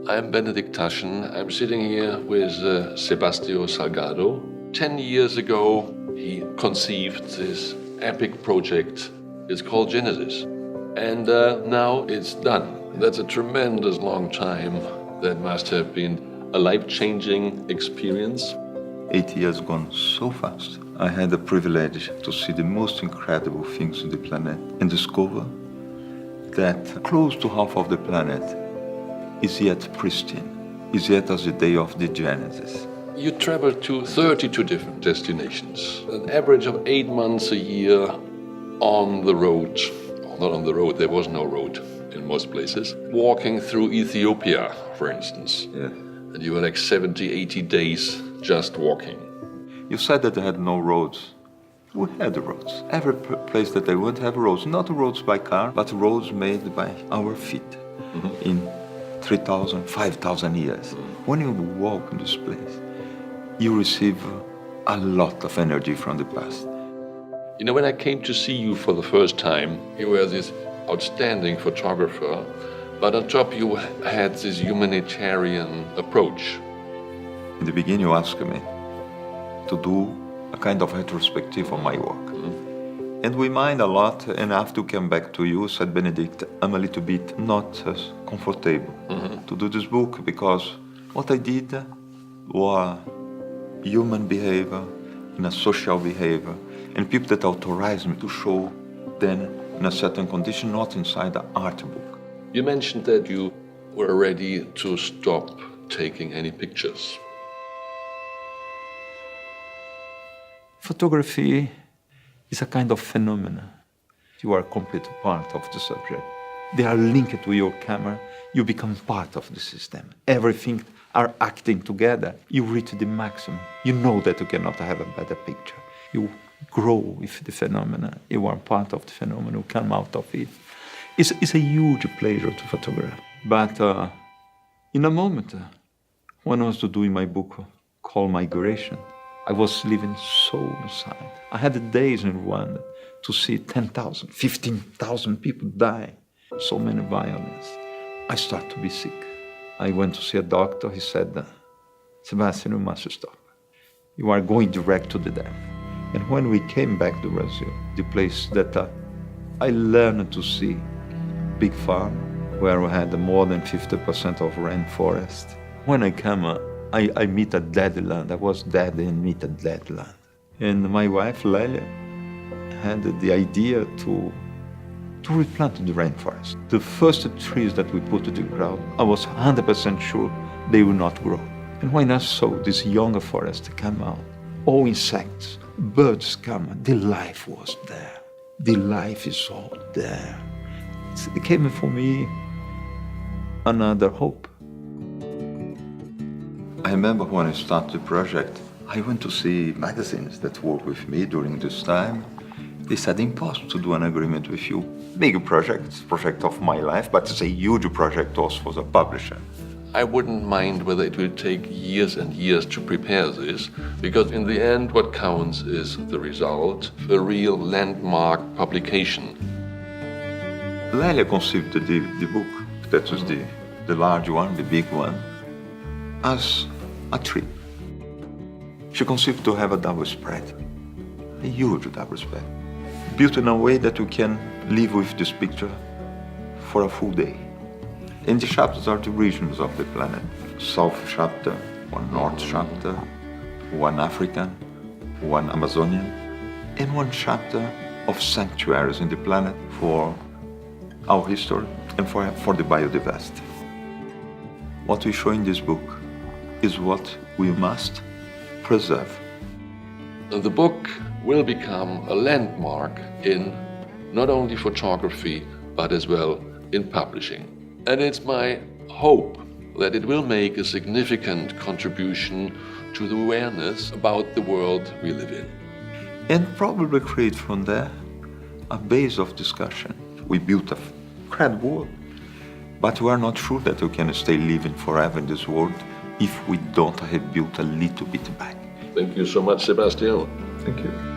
I'm Benedict Taschen. I'm sitting here with Sebastião Salgado. 10 years ago, he conceived this epic project. It's called Genesis. And now it's done. That's a tremendous long time. That must have been a life-changing experience. 8 years gone so fast. I had the privilege to see the most incredible things on the planet and discover that close to half of the planet is yet pristine, is yet as the day of the Genesis. You traveled to 32 different destinations, an average of 8 months a year on the road. Not on the road, there was no road in most places. Walking through Ethiopia, for instance. Yeah. And you were like 70, 80 days just walking. You said that they had no roads. We had roads. Every place that I went have roads. Not roads by car, but roads made by our feet in 3,000, 5,000 years. When you walk in this place, you receive a lot of energy from the past. You know, when I came to see you for the first time, you were this outstanding photographer, but on top you had this humanitarian approach. In the beginning, you asked me to do a kind of retrospective on my work. And we mind a lot, and after we came back to you, said Benedict, I'm a little bit not as comfortable to do this book, because what I did was human behavior in a social behavior, and people that authorized me to show them in a certain condition, not inside the art book. You mentioned that you were ready to stop taking any pictures. Photography is a kind of phenomenon. You are a complete part of the subject. They are linked to your camera. You become part of the system. Everything are acting together. You reach the maximum. You know that you cannot have a better picture. You grow with the phenomena. You are part of the phenomenon. You come out of it. It's a huge pleasure to photograph. But in a moment, when I was doing my book called Migration, I was living so inside. I had days in Rwanda to see 10,000, 15,000 people die. So many violence. I started to be sick. I went to see a doctor. He said, Sebastian, you must stop. You are going direct to the death. And when we came back to Brazil, the place that I learned to see, big farm, where we had more than 50% of rainforest. When I came, I meet a dead land. I was dead and meet a dead land. And my wife, Lelia, had the idea to replant the rainforest. The first trees that we put to the ground, I was 100% sure they will not grow. And when I saw this younger forest come out, all insects, birds come, the life was there. The life is all there. It came for me another hope. I remember when I started the project, I went to see magazines that worked with me during this time. They said, impossible to do an agreement with you. Big project of my life, but it's a huge project also for the publisher. I wouldn't mind whether it will take years and years to prepare this, because in the end what counts is the result, a real landmark publication. Lelia conceived the book, that was the large one, the big one, as a trip. She conceived to have a double spread, a huge double spread, built in a way that you can live with this picture for a full day. And the chapters are the regions of the planet. South chapter, one North chapter, one African, one Amazonian, and one chapter of sanctuaries in the planet for our history and for the biodiversity. What we show in this book is what we must preserve. The book will become a landmark in not only photography, but as well in publishing. And it's my hope that it will make a significant contribution to the awareness about the world we live in. And probably create from there a base of discussion. We built a incredible world, but we are not sure that we can stay living forever in this world if we don't have built a little bit back. Thank you so much, Sebastião. Thank you.